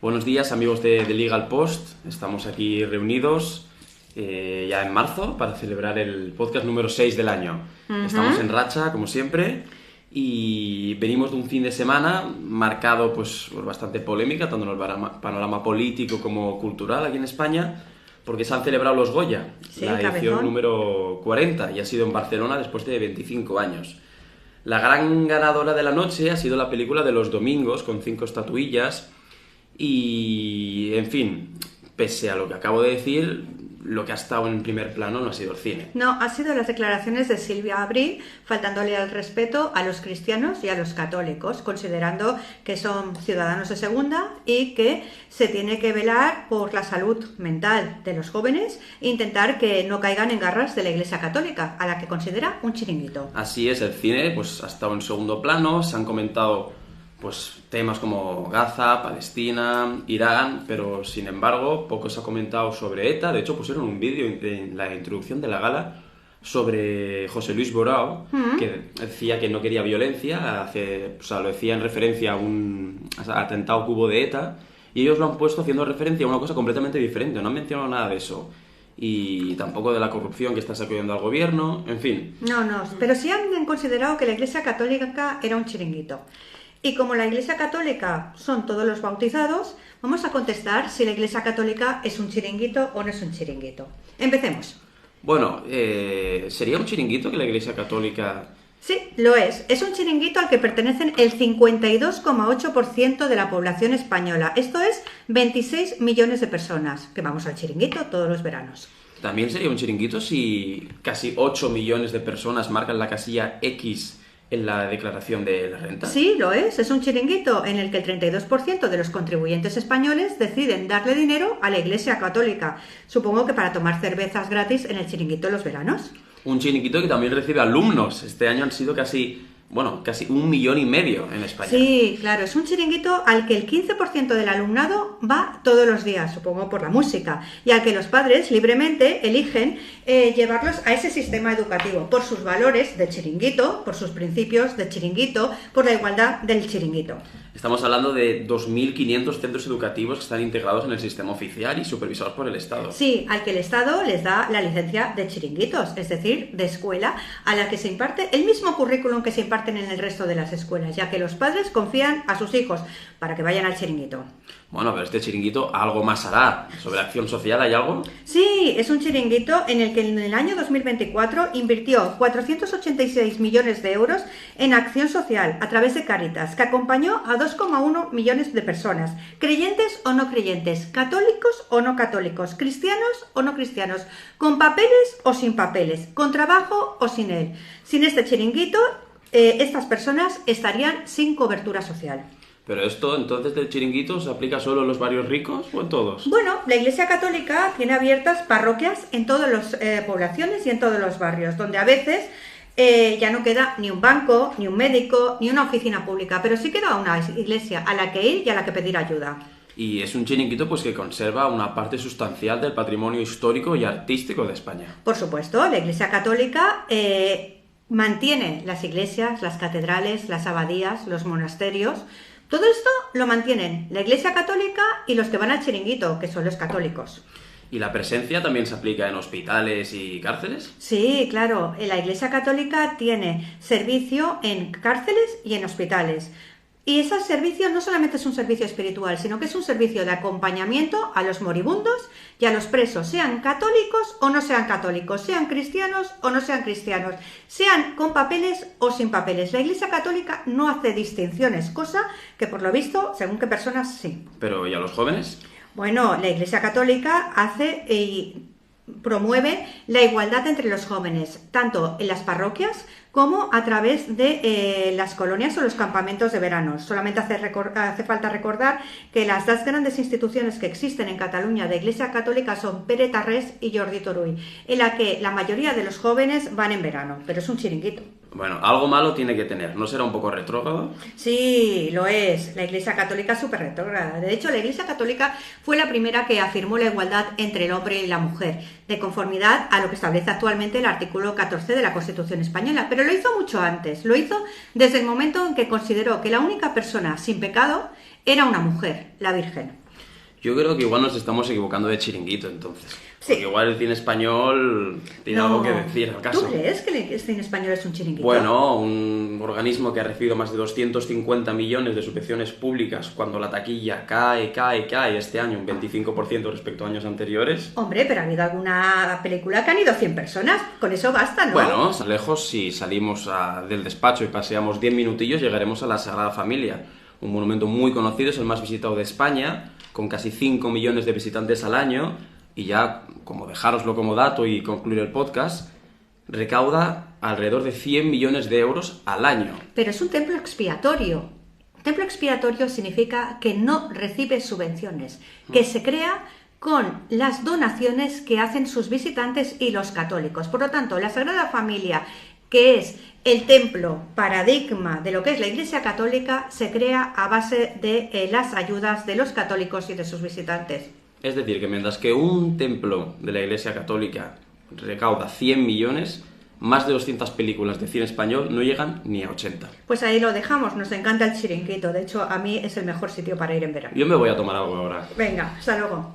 Buenos días, amigos de Legal Post. Estamos aquí reunidos ya en marzo para celebrar el podcast número 6 del año. Estamos en racha, como siempre, y venimos de un fin de semana marcado pues, por bastante polémica, tanto en el panorama político como cultural aquí en España, porque se han celebrado los Goya, la edición número 40, y ha sido en Barcelona después de 25 años. La gran ganadora de la noche ha sido la película de Los Domingos, con 5 estatuillas. Y, en fin, pese a lo que acabo de decir, lo que ha estado en primer plano no ha sido el cine. No, ha sido las declaraciones de Silvia Abril, faltándole al respeto a los cristianos y a los católicos, considerando que son ciudadanos de segunda y que se tiene que velar por la salud mental de los jóvenes e intentar que no caigan en garras de la Iglesia Católica, a la que considera un chiringuito. Así es, el cine pues, ha estado en segundo plano, se han comentado pues temas como Gaza, Palestina, Irán, pero sin embargo poco se ha comentado sobre ETA. De hecho pusieron un vídeo en la introducción de la gala sobre José Luis Borao, que decía que no quería violencia, lo decía en referencia a un atentado que hubo de ETA, y ellos lo han puesto haciendo referencia a una cosa completamente diferente, no han mencionado nada de eso. Y tampoco de la corrupción que está sacudiendo al gobierno, en fin. No, pero sí han considerado que la Iglesia Católica era un chiringuito. Y como la Iglesia Católica son todos los bautizados, vamos a contestar si la Iglesia Católica es un chiringuito o no es un chiringuito. Empecemos. Bueno, ¿sería un chiringuito que la Iglesia Católica...? Sí, lo es. Es un chiringuito al que pertenecen el 52,8% de la población española. Esto es 26 millones de personas que vamos al chiringuito todos los veranos. ¿También sería un chiringuito si casi 8 millones de personas marcan la casilla X en la declaración de la renta? Sí, lo es. Es un chiringuito en el que el 32% de los contribuyentes españoles deciden darle dinero a la Iglesia Católica. Supongo que para tomar cervezas gratis en el chiringuito de los veranos. Un chiringuito que también recibe alumnos. Este año han sido casi 1,5 millones en España. Sí, claro, es un chiringuito al que el 15% del alumnado va todos los días, supongo por la música, y al que los padres libremente eligen llevarlos a ese sistema educativo, por sus valores de chiringuito, por sus principios de chiringuito, por la igualdad del chiringuito. Estamos hablando de 2.500 centros educativos que están integrados en el sistema oficial y supervisados por el Estado. Sí, al que el Estado les da la licencia de chiringuitos, es decir, de escuela, a la que se imparte el mismo currículum que se imparten en el resto de las escuelas, ya que los padres confían a sus hijos para que vayan al chiringuito. Bueno, pero este chiringuito algo más hará. ¿Sobre acción social hay algo? Sí, es un chiringuito en el que en el año 2024 invirtió 486 millones de euros en acción social a través de Cáritas, que acompañó a 2,1 millones de personas, creyentes o no creyentes, católicos o no católicos, cristianos o no cristianos, con papeles o sin papeles, con trabajo o sin él. Sin este chiringuito, estas personas estarían sin cobertura social. ¿Pero esto entonces del chiringuito se aplica solo en los barrios ricos o en todos? Bueno, la Iglesia Católica tiene abiertas parroquias en todas las poblaciones y en todos los barrios, donde a veces ya no queda ni un banco, ni un médico, ni una oficina pública, pero sí queda una iglesia a la que ir y a la que pedir ayuda. Y es un chiringuito pues que conserva una parte sustancial del patrimonio histórico y artístico de España. Por supuesto, la Iglesia Católica mantiene las iglesias, las catedrales, las abadías, los monasterios. Todo esto lo mantienen la Iglesia Católica y los que van al chiringuito, que son los católicos. ¿Y la presencia también se aplica en hospitales y cárceles? Sí, claro. La Iglesia Católica tiene servicio en cárceles y en hospitales. Y ese servicio no solamente es un servicio espiritual, sino que es un servicio de acompañamiento a los moribundos y a los presos, sean católicos o no sean católicos, sean cristianos o no sean cristianos, sean con papeles o sin papeles. La Iglesia Católica no hace distinciones, cosa que por lo visto, según qué personas, sí. ¿Pero y a los jóvenes? Bueno, la Iglesia Católica hace y promueve la igualdad entre los jóvenes, tanto en las parroquias como a través de las colonias o los campamentos de verano. Solamente hace falta recordar que las dos grandes instituciones que existen en Cataluña de Iglesia Católica son Pere Tarrés y Jordi Turull, en la que la mayoría de los jóvenes van en verano, pero es un chiringuito. Bueno, algo malo tiene que tener, ¿no será un poco retrógrado? Sí, lo es. La Iglesia Católica es súper retrógrada. De hecho, la Iglesia Católica fue la primera que afirmó la igualdad entre el hombre y la mujer, de conformidad a lo que establece actualmente el artículo 14 de la Constitución española. Pero lo hizo mucho antes. Lo hizo desde el momento en que consideró que la única persona sin pecado era una mujer, la Virgen. Yo creo que igual nos estamos equivocando de chiringuito, entonces. Sí. Porque igual el cine español tiene algo que decir al caso. ¿Tú crees que el cine español es un chiringuito? Bueno, un organismo que ha recibido más de 250 millones de subvenciones públicas cuando la taquilla cae este año un 25% respecto a años anteriores. Hombre, pero ha habido alguna película que han ido 100 personas, con eso basta, ¿no? Bueno, lejos, si salimos del despacho y paseamos 10 minutillos, llegaremos a la Sagrada Familia. Un monumento muy conocido, es el más visitado de España, con casi 5 millones de visitantes al año, y ya, como dejároslo como dato y concluir el podcast, recauda alrededor de 100 millones de euros al año. Pero es un templo expiatorio. Templo expiatorio significa que no recibe subvenciones, que se crea con las donaciones que hacen sus visitantes y los católicos. Por lo tanto, la Sagrada Familia, que es el templo paradigma de lo que es la Iglesia Católica, se crea a base de las ayudas de los católicos y de sus visitantes. Es decir, que mientras que un templo de la Iglesia Católica recauda 100 millones, más de 200 películas de cine español no llegan ni a 80. Pues ahí lo dejamos, nos encanta el chiringuito. De hecho, a mí es el mejor sitio para ir en verano. Yo me voy a tomar algo ahora. Venga, hasta luego.